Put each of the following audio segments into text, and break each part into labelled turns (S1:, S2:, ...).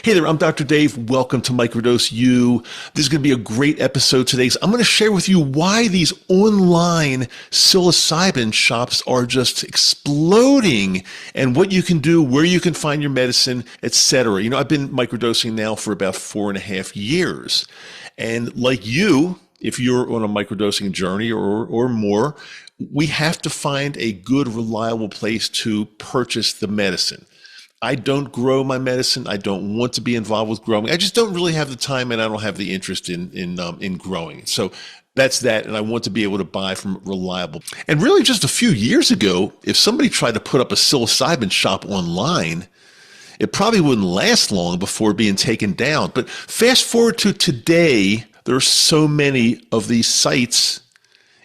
S1: Hey there, I'm Dr. Dave. Welcome to Microdose U. This is going to be a great episode today. So I'm going to share with you why these online psilocybin shops are just exploding and what you can do, where you can find your medicine, etc. You know, I've been microdosing now for about 4.5 years. And like you, if you're on a microdosing journey or more, we have to find a good, reliable place to purchase the medicine. I don't grow my medicine. I don't want to be involved with growing. I just don't really have the time, and I don't have the interest in growing. So that's that. And I want to be able to buy from reliable. And really, just a few years ago, if somebody tried to put up a psilocybin shop online, it probably wouldn't last long before being taken down. But fast forward to today, there are so many of these sites,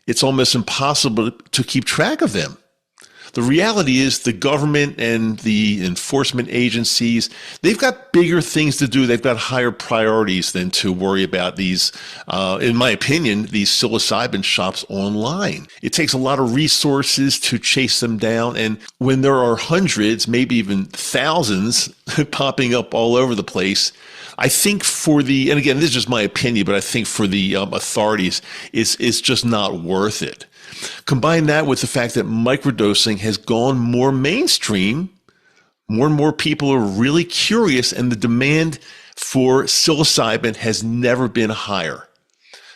S1: it's almost impossible to keep track of them. The reality is the government and the enforcement agencies, they've got bigger things to do. They've got higher priorities than to worry about these, in my opinion, these psilocybin shops online. It takes a lot of resources to chase them down. And when there are hundreds, maybe even thousands popping up all over the place, I think and again, this is just my opinion, but I think for the authorities, it's just not worth it. Combine that with the fact that microdosing has gone more mainstream, more and more people are really curious, and the demand for psilocybin has never been higher.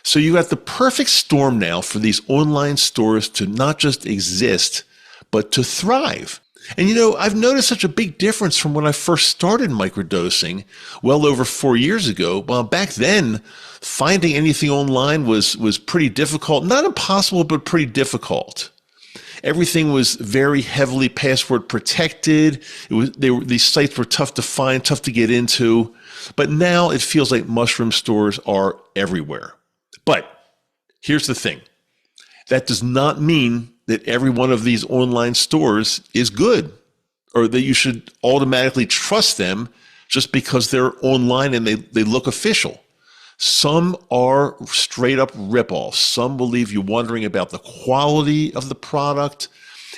S1: So you got the perfect storm now for these online stores to not just exist, but to thrive. And you know, I've noticed such a big difference from when I first started microdosing well over 4 years ago. Well, back then, finding anything online was pretty difficult. Not impossible, but pretty difficult. Everything was very heavily password protected. These sites were tough to find, tough to get into. But now it feels like mushroom stores are everywhere. But here's the thing. That does not mean that every one of these online stores is good or that you should automatically trust them just because they're online and they look official. Some are straight up ripoffs. Some will leave you wondering about the quality of the product.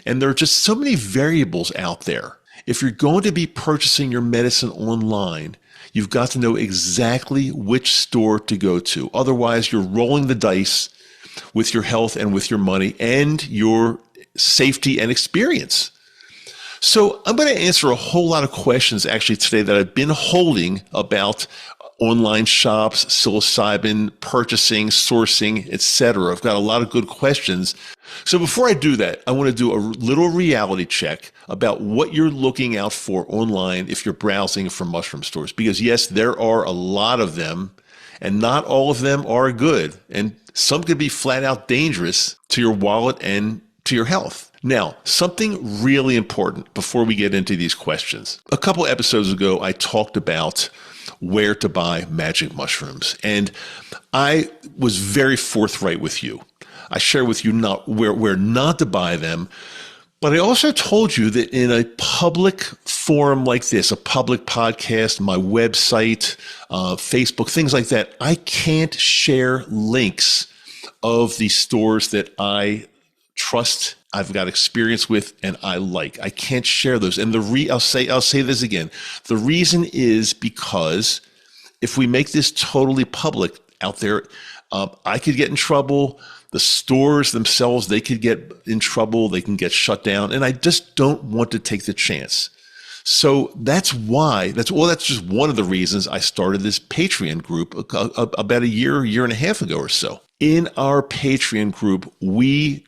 S1: And there are just so many variables out there. If you're going to be purchasing your medicine online, you've got to know exactly which store to go to. Otherwise, you're rolling the dice with your health and with your money and your safety and experience. So I'm going to answer a whole lot of questions actually today that I've been holding about online shops, psilocybin, purchasing, sourcing, etc. I've got a lot of good questions. So before I do that, I want to do a little reality check about what you're looking out for online if you're browsing for mushroom stores. Because yes, there are a lot of them, and not all of them are good. And some could be flat out dangerous to your wallet and to your health. Now, something really important before we get into these questions. A couple episodes ago, I talked about where to buy magic mushrooms. And I was very forthright with you. I shared with you where not to buy them. But I also told you that in a public forum like this, a public podcast, my website, Facebook, things like that, I can't share links of the stores that I trust, I've got experience with, and I like. I can't share those. And I'll say this again. The reason is because if we make this totally public out there, I could get in trouble. The stores themselves, they could get in trouble. They can get shut down. And I just don't want to take the chance. So that's just one of the reasons I started this Patreon group about a year and a half ago or so. In our Patreon group, we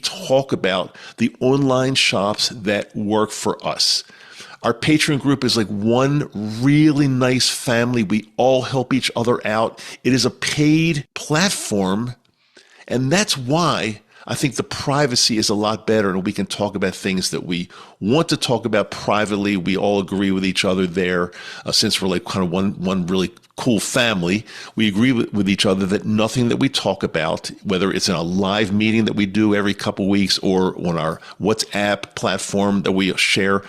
S1: talk about the online shops that work for us. Our Patreon group is like one really nice family. We all help each other out. It is a paid platform, and that's why I think the privacy is a lot better, and we can talk about things that we want to talk about privately. We all agree with each other there, since we're like kind of one really cool family. We agree with each other that nothing that we talk about, whether it's in a live meeting that we do every couple weeks or on our WhatsApp platform that we share,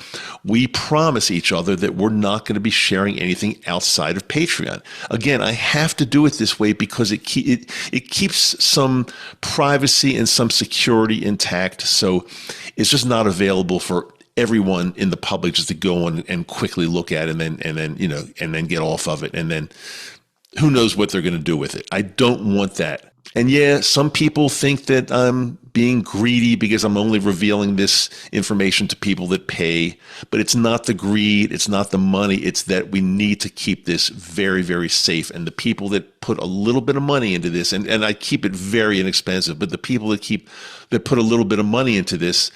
S1: we promise each other that we're not going to be sharing anything outside of Patreon. Again, I have to do it this way because it keeps some privacy and some security intact. So it's just not available for everyone in the public just to go on and quickly look at it and then get off of it. And then who knows what they're going to do with it. I don't want that. And yeah, some people think that I'm being greedy because I'm only revealing this information to people that pay, but it's not the greed. It's not the money. It's that we need to keep this very, very safe. And the people that put a little bit of money into this, and I keep it very inexpensive, but the people that put a little bit of money into this,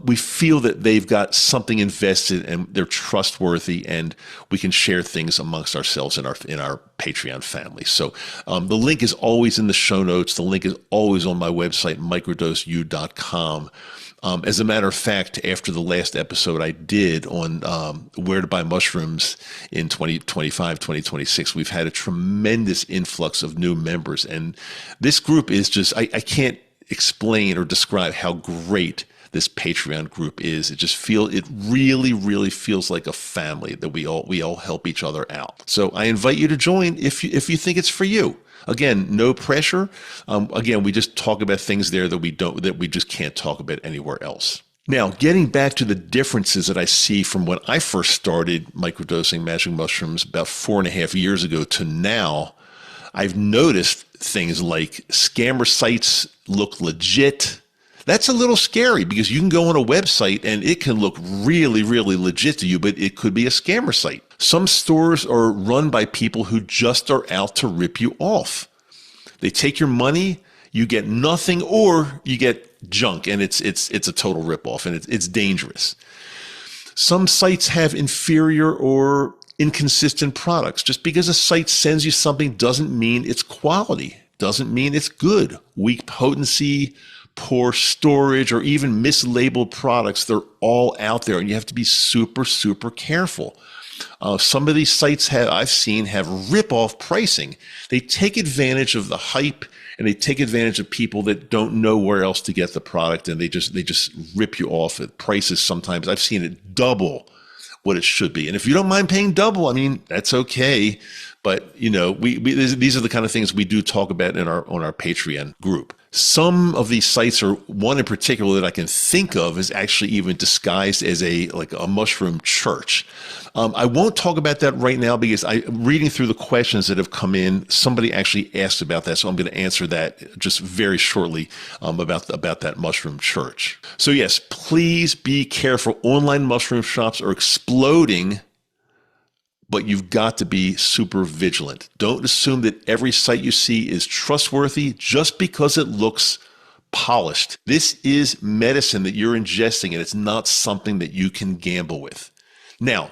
S1: we feel that they've got something invested and they're trustworthy, and we can share things amongst ourselves in our Patreon family. So the link is always in the show notes. The link is always on my website, microdoseu.com. As a matter of fact, after the last episode I did on where to buy mushrooms in 2025, 2026, we've had a tremendous influx of new members. And this group is just, I can't explain or describe how great this Patreon group is. It really, really feels like a family that we all help each other out. So I invite you to join if you think it's for you. Again, no pressure. Again, we just talk about things there that we just can't talk about anywhere else. Now, getting back to the differences that I see from when I first started microdosing magic mushrooms about 4.5 years ago to now, I've noticed things like scammer sites look legit. That's a little scary because you can go on a website and it can look really, really legit to you, but it could be a scammer site. Some stores are run by people who just are out to rip you off. They take your money, you get nothing, or you get junk, and it's a total ripoff, and it's dangerous. Some sites have inferior or inconsistent products. Just because a site sends you something doesn't mean it's quality, doesn't mean it's good. Weak potency, poor storage, or even mislabeled products, they're all out there, and you have to be super, super careful. Some of these sites I've seen have rip-off pricing. They take advantage of the hype, and they take advantage of people that don't know where else to get the product, and they just rip you off at prices. Sometimes I've seen it double what it should be. And if you don't mind paying double, I mean, that's okay. But these are the kind of things we do talk about on our Patreon group. Some of these sites, or one in particular that I can think of, is actually even disguised as a mushroom church. I won't talk about that right now because I'm reading through the questions that have come in. Somebody actually asked about that, so I'm going to answer that just very shortly about that mushroom church. So yes, please be careful. Online mushroom shops are exploding, but you've got to be super vigilant. Don't assume that every site you see is trustworthy just because it looks polished. This is medicine that you're ingesting, and it's not something that you can gamble with. Now,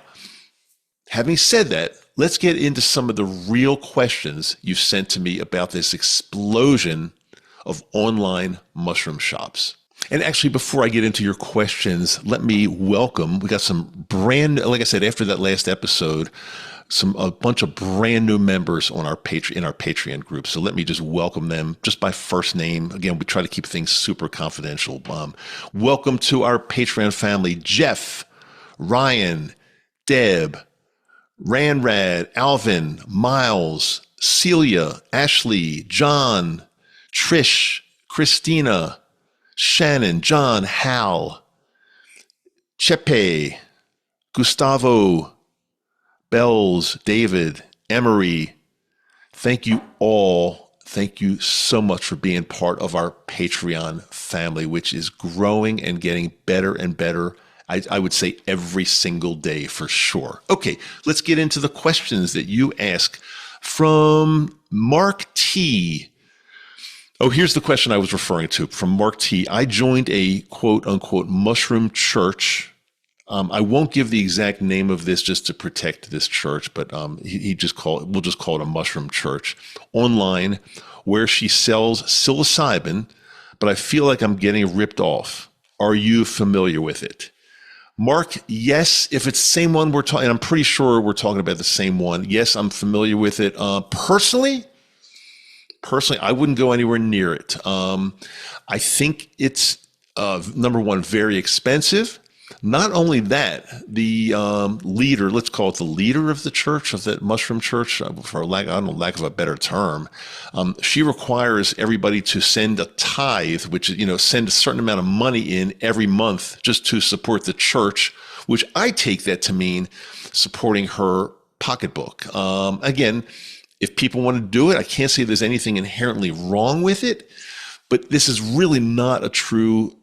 S1: having said that, let's get into some of the real questions you've sent to me about this explosion of online mushroom shops. And actually, before I get into your questions, let me welcome, we got some like I said, after that last episode, a bunch of brand new members on our Patreon group. So let me just welcome them just by first name. Again, we try to keep things super confidential. Welcome to our Patreon family: Jeff, Ryan, Deb, Ranrad, Alvin, Miles, Celia, Ashley, John, Trish, Christina, Shannon, John, Hal, Chepe, Gustavo, Bells, David, Emery. Thank you all. Thank you so much for being part of our Patreon family, which is growing and getting better and better. I would say every single day for sure. Okay, let's get into the questions that you ask from Mark T. Oh, here's the question I was referring to from Mark T. I joined a quote unquote mushroom church. I won't give the exact name of this just to protect this church, but we'll just call it a mushroom church online where she sells psilocybin, but I feel like I'm getting ripped off. Are you familiar with it? Mark, yes, if it's the same one we're talking, and I'm pretty sure we're talking about the same one. Yes, I'm familiar with it. Personally, I wouldn't go anywhere near it. I think it's, number one, very expensive. Not only that, the leader, let's call it the leader of the church, of that mushroom church, for lack, I don't know, lack of a better term, she requires everybody to send a tithe, which is, send a certain amount of money in every month just to support the church, which I take that to mean supporting her pocketbook. Again, if people want to do it, I can't say there's anything inherently wrong with it, but this is really not a true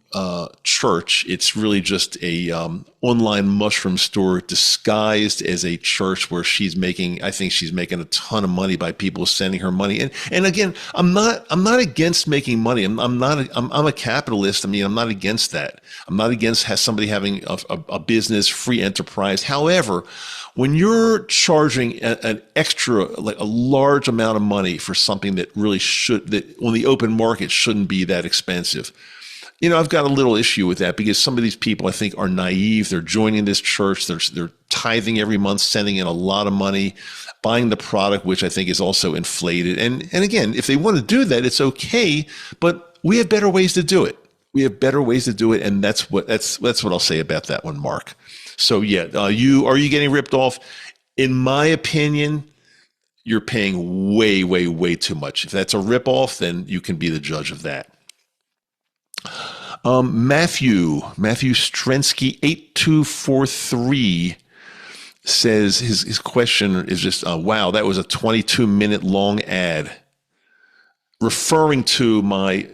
S1: church. It's really just a online mushroom store disguised as a church where I think she's making a ton of money by people sending her money. And again, I'm not against making money. I'm a capitalist. I mean, I'm not against that. I'm not against somebody having a business, free enterprise. However, when you're charging an extra, like a large amount of money for something that on the open market shouldn't be that expensive, I've got a little issue with that because some of these people I think are naive. They're joining this church. They're tithing every month, sending in a lot of money, buying the product, which I think is also inflated. And again, if they want to do that, it's okay, but we have better ways to do it. We have better ways to do it. And that's what I'll say about that one, Mark. So yeah, are you getting ripped off? In my opinion, you're paying way, way, way too much. If that's a ripoff, then you can be the judge of that. Matthew Strensky 8243 says his question is just, wow, that was a 22-minute long ad referring to my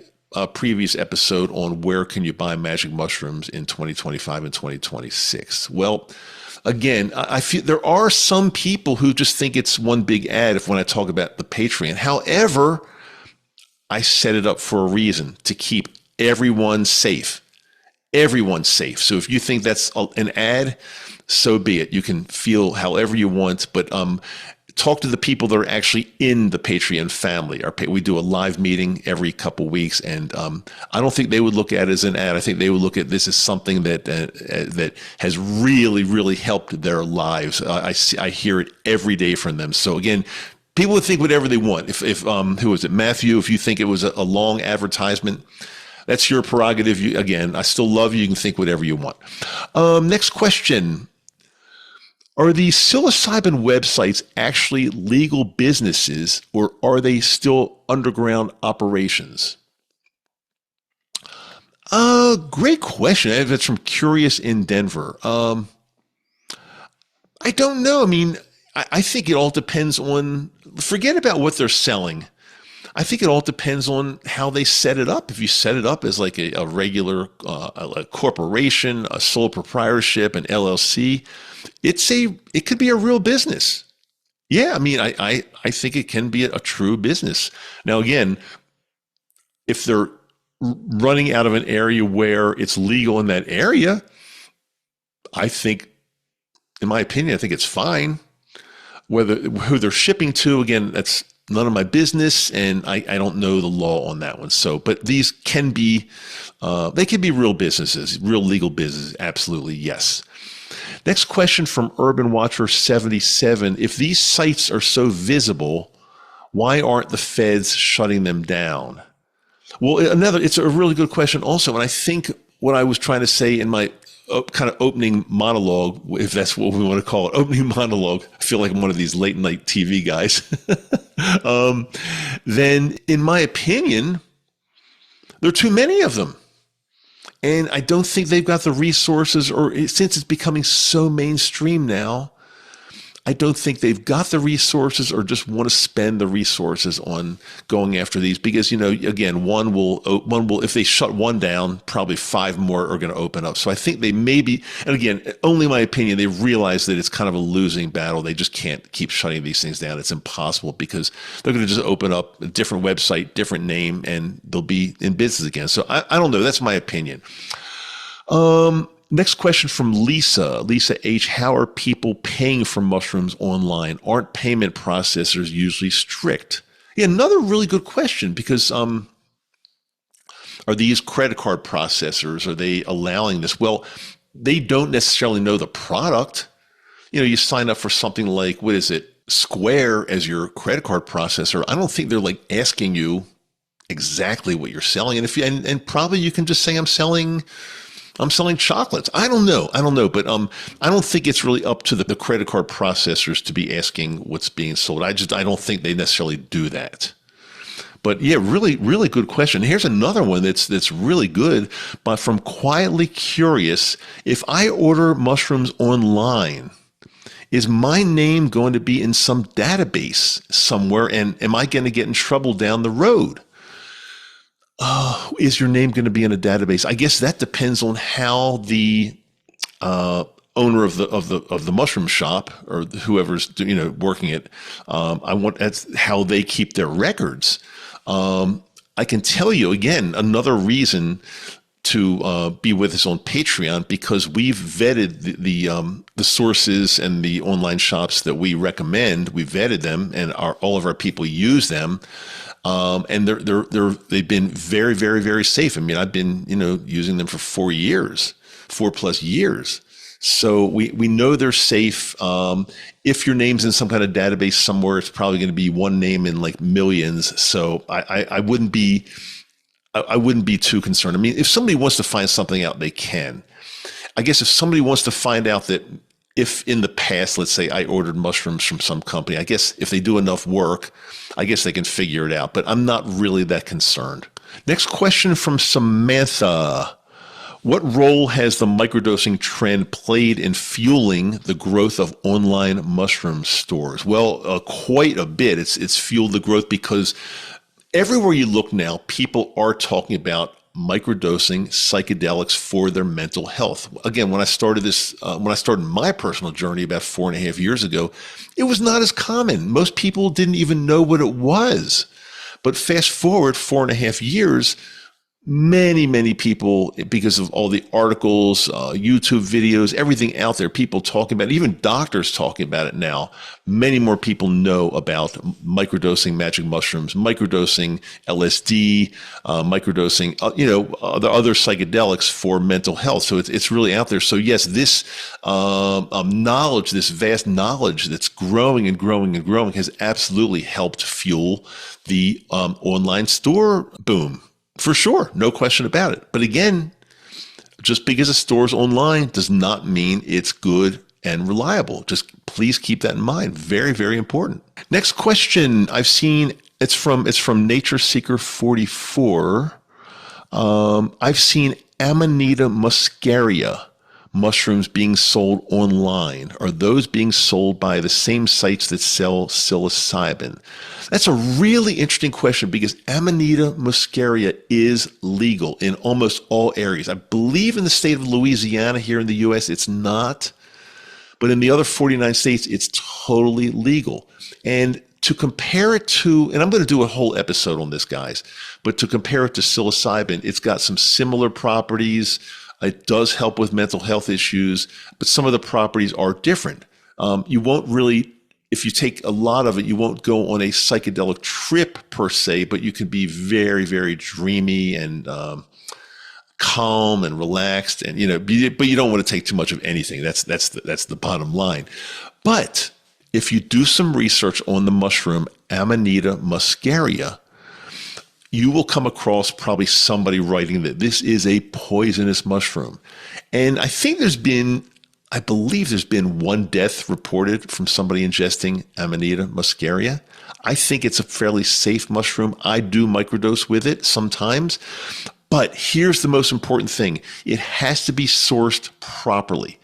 S1: previous episode on where can you buy magic mushrooms in 2025 and 2026. Well, again, I feel there are some people who just think it's one big ad when I talk about the Patreon. However, I set it up for a reason, to keep everyone safe. Everyone's safe. So if you think that's an ad, so be it. You can feel however you want, but talk to the people that are actually in the Patreon family. We do a live meeting every couple weeks, and I don't think they would look at it as an ad. I think they would look at this as something that has really, really helped their lives. I hear it every day from them. So again, people would think whatever they want. If who was it, Matthew? If you think it was a long advertisement, that's your prerogative. Again, I still love you. You can think whatever you want. Next question. Are the psilocybin websites actually legal businesses, or are they still underground operations? Great question. That's from Curious in Denver. I don't know. I mean, I think it all depends on, forget about what they're selling. I think it all depends on how they set it up. If you set it up as like a regular a corporation, a sole proprietorship, an LLC, it could be a real business. Yeah, I mean, I think it can be a true business. Now, again, if they're running out of an area where it's legal in that area, I think, in my opinion, I think it's fine. Who they're shipping to, again, that's none of my business, and I don't know the law on that one. So, but these can be, they can be real businesses, real legal businesses. Absolutely, yes. Next question from Urban Watcher 77. If these sites are so visible, why aren't the feds shutting them down? Well, it's a really good question also. And I think what I was trying to say in my kind of opening monologue, if that's what we want to call it, opening monologue, I feel like I'm one of these late night TV guys, then in my opinion, there are too many of them. And I don't think they've got the resources, or since it's becoming so mainstream now, I don't think they've got the resources or just want to spend the resources on going after these, because, again, one will, if they shut one down, probably 5 more are going to open up. So I think they may be, and again, only my opinion, they realize that it's kind of a losing battle. They just can't keep shutting these things down. It's impossible, because they're going to just open up a different website, different name, and they'll be in business again. So I don't know. That's my opinion. Next question from Lisa H. How are people paying for mushrooms online? Aren't payment processors usually strict? Yeah, another really good question, because are these credit card processors, are they allowing this? Well, they don't necessarily know the product. You sign up for something like, what is it, Square as your credit card processor. I don't think they're like asking you exactly what you're selling. And probably you can just say, I'm selling I'm selling chocolates. I don't know. But I don't think it's really up to the credit card processors to be asking what's being sold. I don't think they necessarily do that. But yeah, really, really good question. Here's another one that's really good, but from Quietly Curious. If I order mushrooms online, is my name going to be in some database somewhere? And am I going to get in trouble down the road? Is your name going to be in a database? I guess that depends on how the owner of the mushroom shop or whoever's working it. That's how they keep their records. I can tell you again another reason to be with us on Patreon, because we've vetted the sources and the online shops that we recommend. We vetted them, and all of our people use them. And they've been very, very, very safe. I mean, I've been, using them for 4+ years. So we know they're safe. If your name's in some kind of database somewhere, it's probably going to be one name in like millions. So I wouldn't be too concerned. I mean, if somebody wants to find something out, they can. I guess if somebody wants to find out that if in the past, let's say I ordered mushrooms from some company, I guess if they do enough work, I guess they can figure it out, but I'm not really that concerned. Next question from Samantha. What role has the microdosing trend played in fueling the growth of online mushroom stores? Well, quite a bit. It's fueled the growth because everywhere you look now, people are talking about microdosing psychedelics for their mental health. Again, when I started my personal journey about 4.5 years ago, it was not as common. Most people didn't even know what it was. But fast forward 4.5 years, many people, because of all the articles, YouTube videos, everything out there, people talking about it, even doctors talking about it now. Many more people know about microdosing magic mushrooms, microdosing LSD, microdosing, other psychedelics for mental health. So it's really out there. So yes, this knowledge, this vast knowledge that's growing and growing and growing has absolutely helped fuel the online store boom. For sure, no question about it. But again, just because a store's online does not mean it's good and reliable. Just please keep that in mind. Very, very important. Next question I've seen, it's from Nature Seeker 44. I've seen Amanita muscaria mushrooms being sold online. Are those being sold by the same sites that sell psilocybin? That's a really interesting question because Amanita muscaria is legal in almost all areas. I believe in the state of Louisiana here in the U.S. it's not, but in the other 49 states it's totally legal. And to compare it to, and I'm going to do a whole episode on this, guys, but to compare it to psilocybin, it's got some similar properties. It does help with mental health issues, but some of the properties are different. You won't really, if you take a lot of it, you won't go on a psychedelic trip per se, but you can be very, very dreamy and calm and relaxed, and but you don't want to take too much of anything. That's the bottom line. But if you do some research on the mushroom Amanita muscaria, you will come across probably somebody writing that this is a poisonous mushroom. And I believe there's been one death reported from somebody ingesting Amanita muscaria. I think it's a fairly safe mushroom. I do microdose with it sometimes. But here's the most important thing. It has to be sourced properly.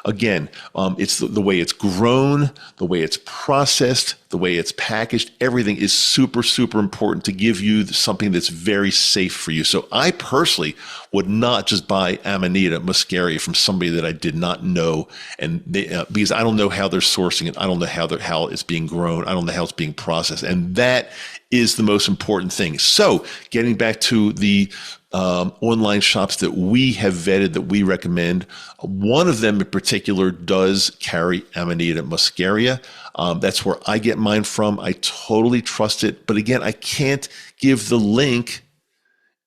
S1: Again, it's the way it's grown, the way it's processed, the way it's packaged. Everything is super, super important to give you something that's very safe for you. So I personally would not just buy Amanita muscaria from somebody that I did not know, and because I don't know how they're sourcing it. I don't know how it's being grown. I don't know how it's being processed. And that is the most important thing. So getting back to the online shops that we have vetted, that we recommend, one of them in particular does carry Amanita muscaria. That's where I get mine from. I totally trust it. But again, I can't give the link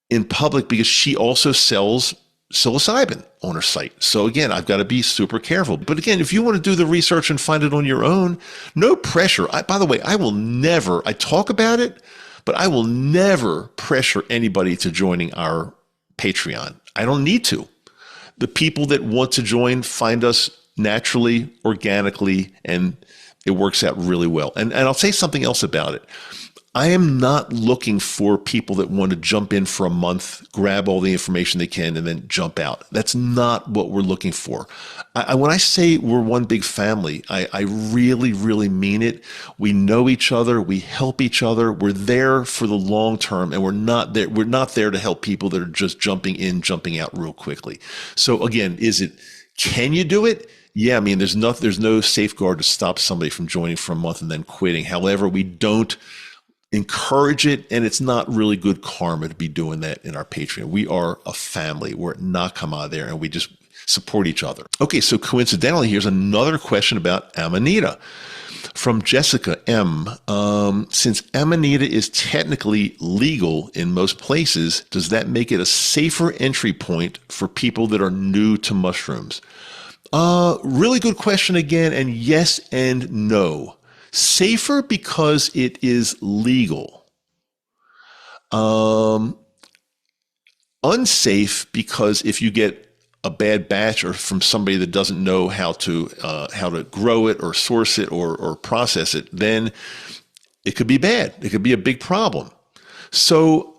S1: in public because she also sells psilocybin on her site. So again, I've got to be super careful. But again, if you want to do the research and find it on your own, no pressure. By the way, I talk about it, but I will never pressure anybody to joining our Patreon. I don't need to. The people that want to join find us naturally, organically, and it works out really well. And I'll say something else about it. I am not looking for people that want to jump in for a month, grab all the information they can, and then jump out. That's not what we're looking for. When I say we're one big family, I really, really mean it. We know each other. We help each other. We're there for the long term, and we're not there to help people that are just jumping in, jumping out real quickly. So again, can you do it? Yeah, I mean, there's no safeguard to stop somebody from joining for a month and then quitting. However, we don't encourage it, and it's not really good karma to be doing that in our Patreon. We are a family. We're not come out of there, and we just support each other. Okay, so coincidentally, here's another question about Amanita from Jessica M. Since Amanita is technically legal in most places, does that make it a safer entry point for people that are new to mushrooms? Really good question again, and yes and no. Safer because it is legal. Unsafe because if you get a bad batch or from somebody that doesn't know how to grow it or source it or process it, then it could be bad. It could be a big problem. So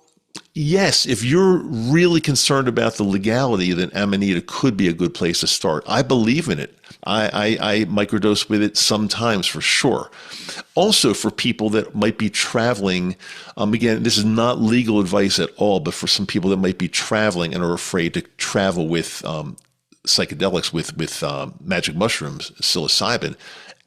S1: yes, if you're really concerned about the legality, then Amanita could be a good place to start. I believe in it. I microdose with it sometimes for sure. Also for people that might be traveling, again, this is not legal advice at all, but for some people that might be traveling and are afraid to travel with psychedelics, with magic mushrooms, psilocybin,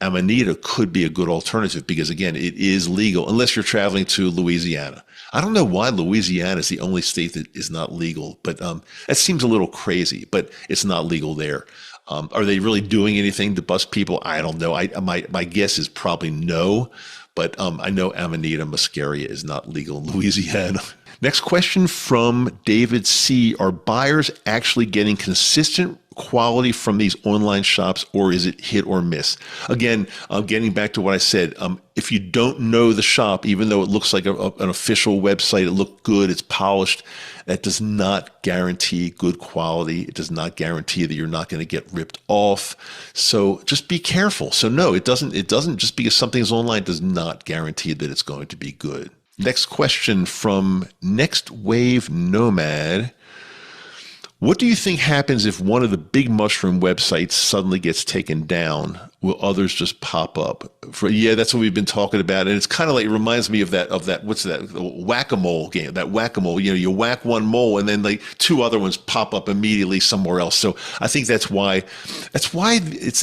S1: Amanita could be a good alternative because, again, it is legal unless you're traveling to Louisiana. I don't know why Louisiana is the only state that is not legal, but that seems a little crazy, but it's not legal there. Are they really doing anything to bust people? I don't know. My guess is probably no, but I know Amanita muscaria is not legal in Louisiana. Next question from David C. Are buyers actually getting consistent quality from these online shops, or is it hit or miss? Again, getting back to what I said, if you don't know the shop, even though it looks like an official website, it looked good, it's polished, that does not guarantee good quality. It does not guarantee that you're not going to get ripped off. So just be careful. So no, it doesn't just because something is online does not guarantee that it's going to be good. Next question from Next Wave Nomad. What do you think happens if one of the big mushroom websites suddenly gets taken down? Will others just pop up? Yeah, that's what we've been talking about. And it's kind of like, it reminds me of that, what's that, whack-a-mole game, that whack-a-mole, you whack one mole and then like two other ones pop up immediately somewhere else. So I think that's why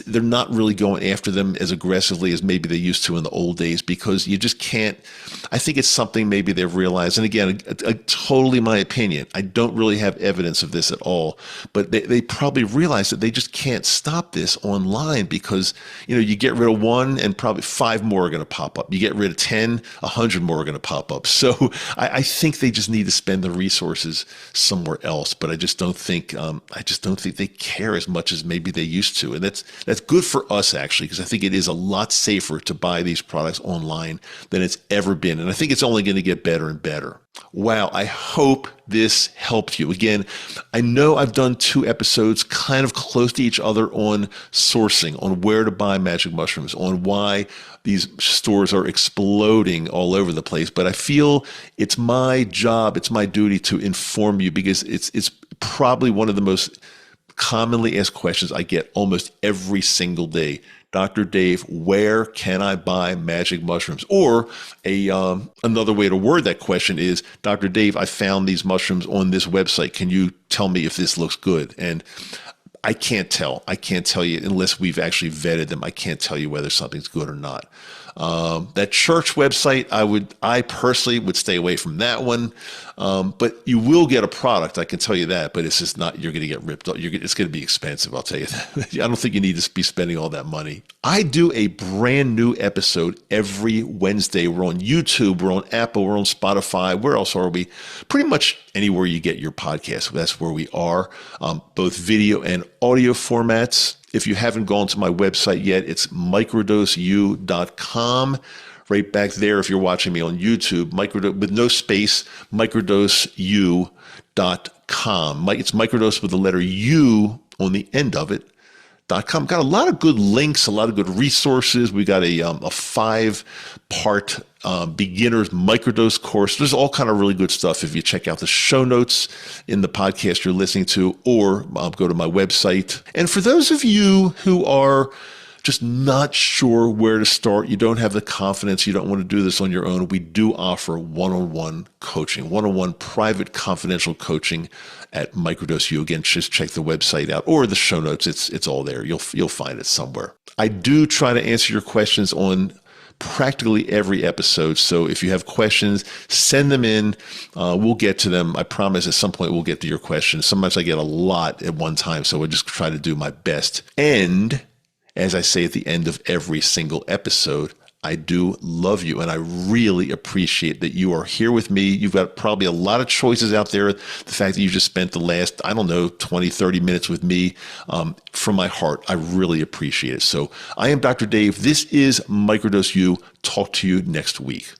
S1: they're not really going after them as aggressively as maybe they used to in the old days, because you just can't. I think it's something maybe they've realized. And again, totally my opinion. I don't really have evidence of this at all, but they probably realize that they just can't stop this online because, you get rid of one and probably 5 more are going to pop up. You get rid of 10, 100 more are going to pop up. So I think they just need to spend the resources somewhere else. But I just don't think they care as much as maybe they used to. And that's good for us actually, because I think it is a lot safer to buy these products online than it's ever been. And I think it's only going to get better and better. Wow, I hope this helped you. Again, I know I've done 2 episodes kind of close to each other on sourcing, on where to buy magic mushrooms, on why these stores are exploding all over the place. But I feel it's my job, it's my duty to inform you, because it's probably one of the most commonly asked questions I get almost every single day. Dr. Dave, where can I buy magic mushrooms? Or another way to word that question is, Dr. Dave, I found these mushrooms on this website. Can you tell me if this looks good? And I can't tell. I can't tell you unless we've actually vetted them. I can't tell you whether something's good or not. That church website, I personally would stay away from that one. But you will get a product, I can tell you that, but it's just not, you're going to get ripped off. It's going to be expensive, I'll tell you that. I don't think you need to be spending all that money. I do a brand new episode every Wednesday. We're on YouTube, we're on Apple, we're on Spotify. Where else are we? Pretty much anywhere you get your podcast. That's where we are, both video and audio formats. If you haven't gone to my website yet, it's microdoseu.com. Right back there, if you're watching me on YouTube, with no space, microdoseu.com. It's microdose with the letter U on the end of it. .com. Got a lot of good links, a lot of good resources. We got a 5-part beginner's microdose course. There's all kind of really good stuff if you check out the show notes in the podcast you're listening to, or go to my website. And for those of you who are just not sure where to start, you don't have the confidence, you don't want to do this on your own, we do offer one-on-one coaching, one-on-one private confidential coaching at Microdose U. Again, just check the website out or the show notes. It's all there. You'll find it somewhere. I do try to answer your questions on practically every episode. So if you have questions, send them in. We'll get to them. I promise at some point we'll get to your questions. Sometimes I get a lot at one time, so I just try to do my best. And as I say at the end of every single episode, I do love you, and I really appreciate that you are here with me. You've got probably a lot of choices out there. The fact that you just spent the last, 20, 30 minutes with me, from my heart, I really appreciate it. So I am Dr. Dave. This is Microdose U. Talk to you next week.